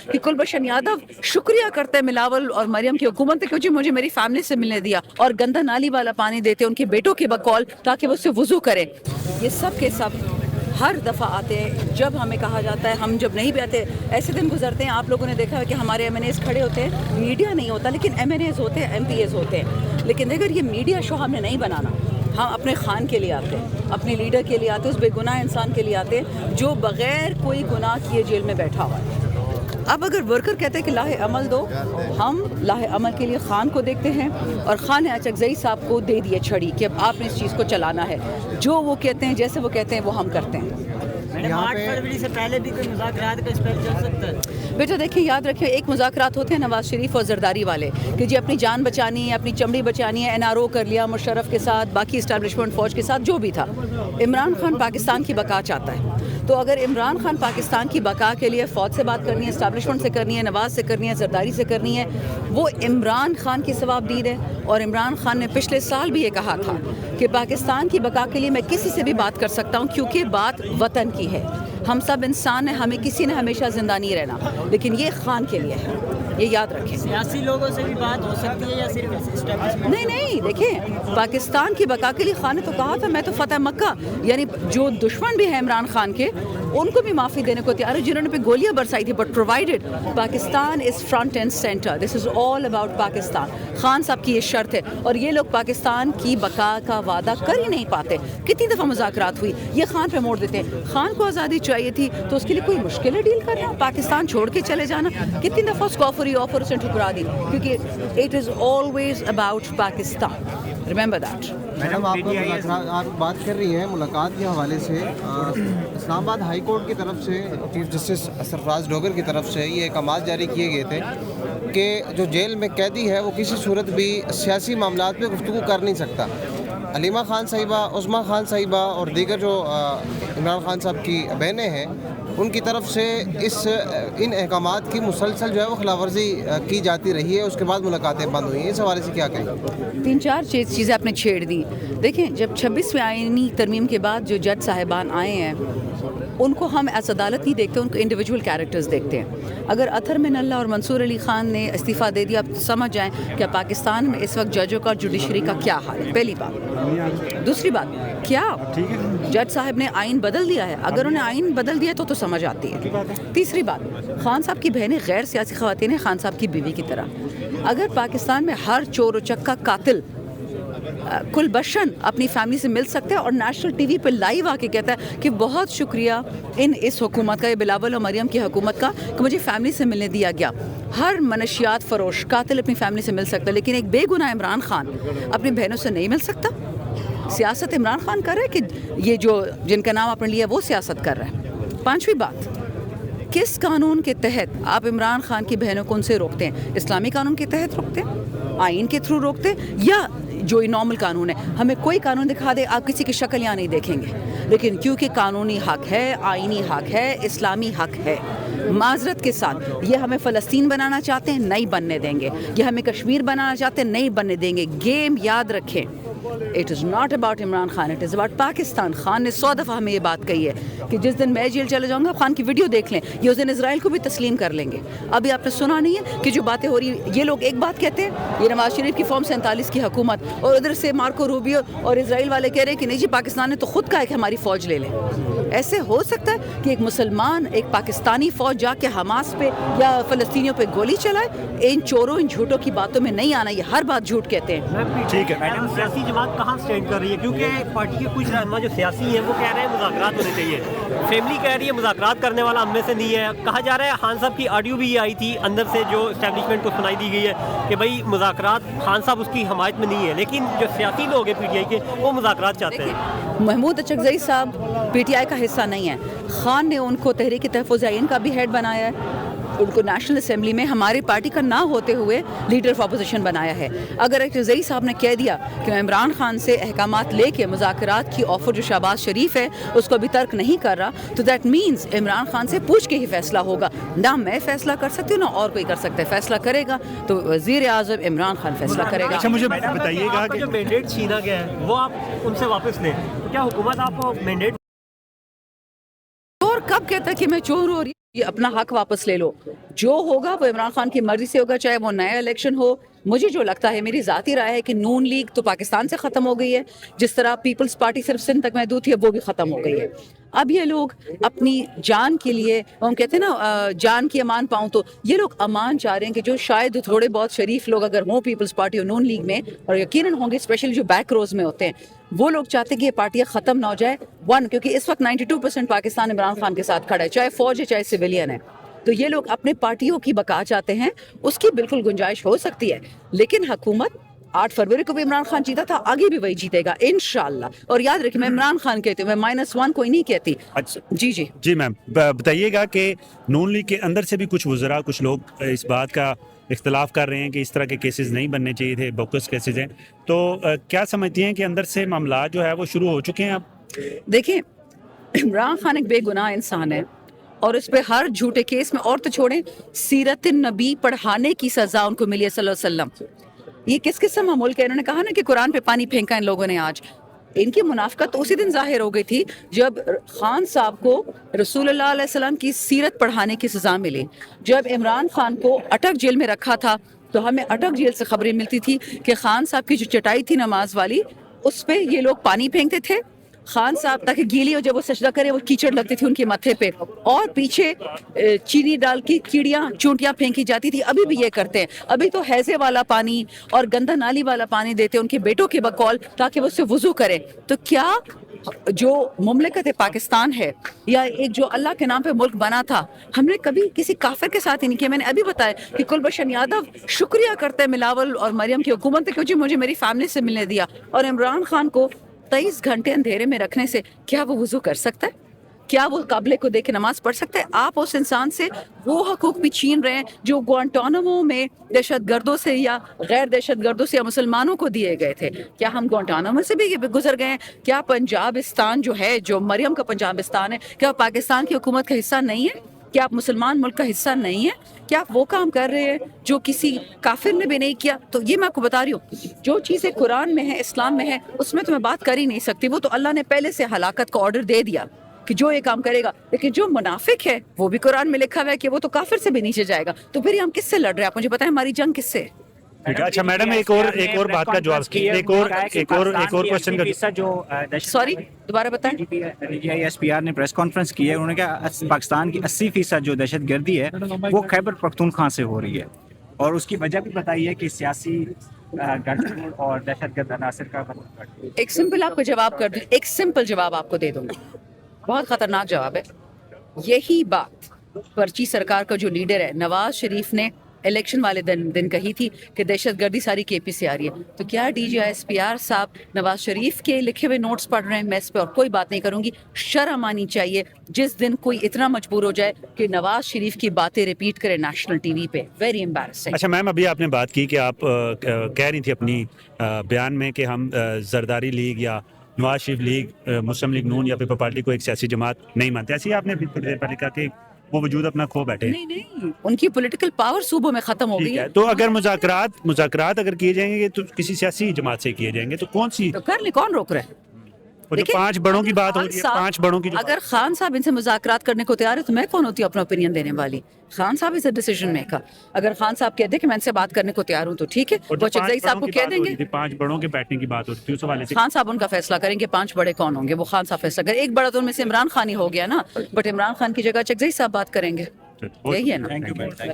کہ कुलभूषण यादव शुक्रिया करते हैं मिलावल और मरियम की हुकूमत के क्योंकि मुझे मेरी फैमिली से मिलने दिया और गंदा नाली वाला पानी देते उनके बेटों के बकौल ताकि वो उससे वुजू करें। ये सब के सब हर दफ़ा आते हैं जब हमें कहा जाता है, हम जब नहीं भी आते ऐसे दिन गुजरते हैं। आप लोगों ने देखा है कि हमारे MNAs खड़े होते हैं, मीडिया नहीं होता लेकिन MNAs होते हैं, MPAs होते हैं। लेकिन अगर ये मीडिया शो हमने नहीं बनाना, हम अपने खान के लिए आते हैं, अपने लीडर के लिए आते हैं, उस बेगुनाह इंसान के लिए आते हैं जो बग़ैर कोई गुनाह किए जेल में बैठा हुआ है। अब अगर वर्कर कहते हैं कि लाहे अमल दो, हम लाहे अमल के लिए खान को देखते हैं और खान अचकज़ई साहब को दे दिए छड़ी कि अब आपने इस चीज़ को चलाना है। जो वो कहते हैं, जैसे वो कहते हैं, वो हम करते हैं। 8 फरवरी से पहले भी कोई मुज़ाकरात का स्टेप चल सकता है? बेटा देखिए, याद रखिए, एक मुज़ाकरात होते हैं नवाज़ शरीफ और जरदारी वाले कि जी अपनी जान बचानी है, अपनी चमड़ी बचानी है। NRO कर लिया मुशर्रफ के साथ, बाकी इस्टेब्लिशमेंट फ़ौज के साथ, जो भी था। इमरान खान पाकिस्तान की बका चाहता है, तो अगर इमरान खान पाकिस्तान की बका के लिए फ़ौज से बात करनी है, इस्टेब्लिशमेंट से करनी है, नवाज़ से करनी है, जरदारी से करनी है, वो इमरान खान की सवाबदीद है। और इमरान खान ने पिछले साल भी ये कहा था कि पाकिस्तान की बका के लिए मैं किसी से भी बात कर सकता हूँ क्योंकि बात वतन की है। हम सब इंसान हैं, हमें किसी ने हमेशा ज़िंदा नहीं रहना, लेकिन ये खान के लिए है, ये याद रखें। सियासी लोगों से भी बात हो सकती है या सिर्फ एस्टेब्लिशमेंट? नहीं, देखिए, पाकिस्तान की बका के लिए खान ने तो कहा था मैं तो फतेह मक्का, यानी जो दुश्मन भी हैं इमरान खान के, उनको भी माफ़ी देने को तैयार है जिन्होंने पे गोलियां बरसाई थी, but provided Pakistan is front end centre, this is all about Pakistan. Khan साहब की ये शर्त है और ये लोग पाकिस्तान की बका का वादा कर ही नहीं पाते। कितनी दफ़ा मुज़ाकरात हुई, ये खान पे मोड़ देते हैं। खान को आज़ादी चाहिए थी तो उसके लिए कोई मुश्किल है डील करना, पाकिस्तान छोड़ के चले जाना। कितनी दफ़ा उसको ऑफर उसने ठुकरा दी, क्योंकि it is always about Pakistan, remember that. Madam, आप बात कर रही हैं मुलाकात के हवाले से, इस्लामाबाद हाई कोर्ट की तरफ से चीफ जस्टिस सरफराज डोगर की तरफ से ये अहकामात जारी किए गए थे कि जो जेल में कैदी है वो किसी सूरत भी सियासी मामलात पे गुफ्तगू कर नहीं सकता। अलीमा खान साहिबा, उस्मा खान साहिबा और दीगर जो इमरान खान साहब की बहनें हैं, उनकी तरफ से इन अहकामात की मुसलसल जो है वो खिलाफवर्जी की जाती रही है। उसके बाद मुलाकातें बंद हुई हैं। इस हवाले से क्या कहें? 3-4 चीज़ें आपने छेड़ दी। देखें, जब 26वें आईनी तरमीम के बाद जो जज साहिबान आए हैं उनको हम एस अदालत नहीं देखते, उनको इंडिविजुअल कैरेक्टर्स देखते हैं। अगर अतर मिनल्ला और मंसूर अली ख़ान ने इस्तीफ़ा दे दिया, आप समझ जाएं कि पाकिस्तान में इस वक्त जजों का, जुडिशरी का क्या हाल है, पहली बात। दूसरी बात, क्या जज साहब ने आइन बदल दिया है? अगर उन्हें आइन बदल दिया तो समझ आती है। तीसरी बात, खान साहब की बहनें गैर सियासी ख़वातीन हैं, खान साहब की बीवी की तरह। अगर पाकिस्तान में हर चोर चक्का कातिल कुलभूषण अपनी फैमिली से मिल सकता है और नेशनल टीवी पर लाइव आके कहता है कि बहुत शुक्रिया इस हुकूमत का, ये बिलावल और मरियम की हुकूमत का, कि मुझे फैमिली से मिलने दिया गया। हर मनशियात फरोश कातिल अपनी फैमिली से मिल सकता है, लेकिन एक बेगुनाह इमरान खान अपनी बहनों से नहीं मिल सकता। सियासत इमरान खान कर रहा है कि ये जो जिनका नाम आपने लिया वो सियासत कर रहा है। पांचवी बात, किस कानून के तहत आप इमरान खान की बहनों को उनसे रोकते हैं? इस्लामी कानून के तहत रोकते हैं, आइन के थ्रू रोकते हैं, या जो नॉर्मल कानून है? हमें कोई कानून दिखा दे, आप किसी की शक्ल यहाँ नहीं देखेंगे, लेकिन क्योंकि कानूनी हक है, आइनी हक है, इस्लामी हक है, माजरत के साथ ये हमें फ़लस्तीन बनाना चाहते हैं, नहीं बनने देंगे। ये हमें कश्मीर बनाना चाहते हैं, नहीं बनने देंगे। गेम याद रखें, it is not about Imran Khan, it is about Pakistan. Khan ने 100 दफ़ा हमें ये बात कही है कि जिस दिन मैं जेल चले जाऊँगा, खान की वीडियो देख लें, ये उस दिन इसराइल को भी तस्लीम कर लेंगे। अभी आपने सुना नहीं है कि जो बातें हो रही, ये लोग एक बात कहते हैं, ये नवाज शरीफ की फॉर्म 47 की हुकूमत, और उधर से मार्को रूबियो और इसराइल वाले कह रहे हैं कि नहीं जी, पाकिस्तान ने तो खुद कहा है कि हमारी फ़ौज ले लें। ऐसे हो सकता है कि एक मुसलमान, एक पाकिस्तानी फ़ौज जाके हमास पे या फ़लस्तीनियों पे गोली चलाए? इन चोरों, इन झूठों की बातों में नहीं आना, ये हर बात झूठ कहते हैं। ठीक है मैडम, सियासी जमात कहाँ स्टैंड कर रही है? क्योंकि पार्टी के कुछ रहनुमा जो सियासी हैं वो कह रहे हैं मुज़ाकरात होने चाहिए, फैमिली कह रही है मुज़ाकरात करने वाला हम में से नहीं है। कहा जा रहा है खान साहब की ऑडियो भी ये आई थी अंदर से, जो इस्टेब्लिशमेंट को सुनाई दी गई है कि भाई मुज़ाकरात, खान साहब उसकी हमायत में नहीं है, लेकिन जो सियासी लोग हैं PTI के, वो मुज़ाकरात चाहते हैं। महमूद अचकज़ई साहब PTI का हिस्सा नहीं है। खान ने उनको तहरीक तहफ़्फ़ुज़ आइन का भी हेड बनाया है, उनको नेशनल असेंबली में हमारी पार्टी का ना होते हुए लीडर ऑफ अपोजिशन बनाया है। अगर अचकज़ई साहब ने कह दिया कि मैं इमरान खान से अहकामात लेके मुज़ाकरात की ऑफ़र जो शहबाज शरीफ है उसको अभी तर्क नहीं कर रहा, तो दैट मीन्स इमरान खान से पूछ के ही फैसला होगा। ना मैं फैसला कर सकती हूँ, ना और कोई कर सकता है। फैसला करेगा तो वज़ीर आज़म इमरान खान फैसला करेगा। अच्छा, मुझे बताइएगा कि जो मैंडेट छीना गया है वो आप उनसे वापस लें, तो क्या हुकूमत आपको मैंडेट? चोर कब कहता है कि मैं चोर हो रही یہ اپنا حق واپس لے لو, جو ہوگا وہ عمران خان کی مرضی سے ہوگا, چاہے وہ نیا الیکشن ہو. مجھے جو لگتا ہے, میری ذاتی رائے ہے کہ نون لیگ تو پاکستان سے ختم ہو گئی ہے, جس طرح پیپلز پارٹی صرف سندھ تک محدود تھی, اب وہ بھی ختم ہو گئی ہے. اب یہ لوگ اپنی جان کے لیے, ہم کہتے ہیں نا جان کی امان پاؤں, تو یہ لوگ امان چاہ رہے ہیں کہ جو شاید تھوڑے بہت شریف لوگ اگر ہوں پیپلز پارٹی اور نون لیگ میں, اور یقیناً ہوں گے اسپیشلی جو بیک روز میں ہوتے ہیں, وہ لوگ چاہتے ہیں کہ یہ پارٹیاں ختم نہ ہو جائے. کیونکہ اس وقت 92% پاکستان عمران خان کے ساتھ کھڑا ہے, چاہے فوج ہے چاہے سویلین ہے. تو یہ لوگ اپنے پارٹیوں کی بقا چاہتے ہیں, اس کی بالکل گنجائش ہو سکتی ہے, لیکن حکومت 8 فروری کو بھی عمران خان جیتا تھا, آگے بھی وہی جیتے گا انشاءاللہ. اور یاد رکھیں, میں عمران خان کہتی ہوں, میں -1 کوئی نہیں کہتی. اچھا جی میم, بتائیے گا کہ نون لیگ کے اندر سے بھی کچھ وزراء, کچھ لوگ اس بات کا اختلاف کر رہے ہیں کہ اس طرح کے کیسز نہیں بننے چاہیے تھے, بوکس کیسز ہیں, تو کیا سمجھتی ہیں کہ اندر سے معاملات جو ہے وہ شروع ہو چکے ہیں اب؟ دیکھیں, عمران خان ایک بے گناہ انسان ہے, اور اس پہ ہر جھوٹے کیس میں, اور تو چھوڑیں, سیرت النبی پڑھانے کی سزا ان کو ملی ہے صلی اللہ علیہ وسلم. یہ کس قسم کا ملک ہے؟ انہوں نے کہا نا کہ قرآن پہ پانی پھینکا ان لوگوں نے. آج ان کی منافقت تو اسی دن ظاہر ہو گئی تھی جب خان صاحب کو رسول اللہ علیہ وسلم کی سیرت پڑھانے کی سزا ملی. جب عمران خان کو اٹک جیل میں رکھا تھا تو ہمیں اٹک جیل سے خبریں ملتی تھی کہ خان صاحب کی جو چٹائی تھی نماز والی, اس پہ یہ لوگ پانی پھینکتے تھے. خان صاحب تاکہ گیلی ہو, جب وہ سجدہ کرے وہ کیچڑ لگتی تھی ان کے ماتھے پہ, اور پیچھے چینی ڈال کی کیڑیاں چونٹیاں پھینکی جاتی تھی. ابھی بھی یہ کرتے ہیں, ابھی تو حیضے والا پانی اور گندا نالی والا پانی دیتے ان کے بیٹوں کے بقول تاکہ وہ اس سے وضو کریں. تو کیا جو مملکت پاکستان ہے, یا ایک جو اللہ کے نام پہ ملک بنا تھا, ہم نے کبھی کسی کافر کے ساتھ ہی نہیں کیا. میں نے ابھی بتایا کہ کلبھشن یادو شکریہ کرتے ہیں ملاول اور مریم کی حکومت کہ جو مجھے میری فیملی سے ملنے دیا, اور عمران خان کو 23 گھنٹے اندھیرے میں رکھنے سے کیا وہ وضو کر سکتا ہے؟ کیا وہ قابلے کو دیکھ کے نماز پڑھ سکتا ہے؟ آپ اس انسان سے وہ حقوق بھی چھین رہے ہیں جو گوانٹانامو میں دہشت گردوں سے یا غیر دہشت گردوں سے یا مسلمانوں کو دیے گئے تھے. کیا ہم گوانٹانامو سے بھی گزر گئے ہیں؟ کیا پنجابستان جو ہے, جو مریم کا پنجابستان ہے, کیا پاکستان کی حکومت کا حصہ نہیں ہے؟ کیا آپ مسلمان ملک کا حصہ نہیں ہے؟ کیا آپ وہ کام کر رہے ہیں جو کسی کافر نے بھی نہیں کیا؟ تو یہ میں آپ کو بتا رہی ہوں, جو چیزیں قرآن میں ہے, اسلام میں ہے, اس میں تو میں بات کر ہی نہیں سکتی. وہ تو اللہ نے پہلے سے ہلاکت کا آرڈر دے دیا کہ جو یہ کام کرے گا. لیکن جو منافق ہے وہ بھی قرآن میں لکھا ہوا ہے کہ وہ تو کافر سے بھی نیچے جائے گا. تو پھر ہم کس سے لڑ رہے ہیں؟ آپ مجھے بتائیں, ہماری جنگ کس سے؟ اچھا میڈم, ایک اور بات کا جواب, ایک اور کوشچن کا جو سوری دوبارہ بتائیں. DGI-SPR نے پریس کانفرنس کی ہے, انہوں نے کہا پاکستان کی 80% جو دہشت گردی ہے وہ خیبر پختونخوا سے ہو رہی ہے, اور اس کی وجہ بھی بتائی ہے کہ سیاسی گٹھجوڑ اور دہشت گرد عناصر کا. ایک سمپل آپ کو جواب کر دوں, ایک سمپل جواب آپ کو دے دوں گا, بہت خطرناک جواب ہے. یہی بات پرچی سرکار کا جو لیڈر ہے نواز شریف نے الیکشن والے دن کہی تھی کہ دہشت گردی ساری KP سے آ رہی ہے. تو کیا DGI-SPR صاحب نواز شریف کے لکھے ہوئے نوٹس پڑھ رہے ہیں؟ میں اس پہ اور کوئی بات نہیں کروں گی. شرم آنی چاہیے جس دن کوئی اتنا مجبور ہو جائے کہ نواز شریف کی باتیں ریپیٹ کرے نیشنل ٹی وی پہ. Very embarrassing. اچھا میم, ابھی آپ نے بات کی کہ آپ کہہ رہی تھی اپنی بیان میں کہ ہم زرداری لیگ یا نواز شریف لیگ, مسلم لیگ نون یا پیپل پارٹی کو ایک سیاسی جماعت نہیں مانتے. ایسے ہی آپ نے تھوڑی دیر پہلے کہا کہ وہ وجود اپنا کھو بیٹھے. نہیں, ان کی پولیٹیکل پاور صوبوں میں ختم ہو گئی ہے. تو اگر مذاکرات اگر کیے جائیں گے تو کسی سیاسی جماعت سے کیے جائیں گے تو کون سی؟ تو کر لیں, کون روک رہا ہے؟ وہ جو 5 بڑوں کی بات ہو رہی ہے, 5 بڑوں کی, اگر خان صاحب ان سے مذاکرات کرنے کو تیار ہے تو میں کون ہوتی ہوں اپنا اوپینین دینے والی؟ خان صاحب از اے ڈیسیژن میکر. اگر خان صاحب کہہ دیں کہ میں ان سے بات کرنے کو تیار ہوں تو ٹھیک ہے, وہ چغزئی صاحب کو کہہ دیں گے. 5 بڑوں کے بیٹھنے کی بات ہوتی ہے, اس حوالے سے خان صاحب ان کا فیصلہ کریں گے 5 بڑے کون ہوں گے, وہ خان صاحب فیصلہ کریں. ایک بڑا تو ان میں سے عمران خان ہی ہو گیا نا, بٹ عمران خان کی جگہ چغزئی صاحب بات کریں گے. یہی ہے نا.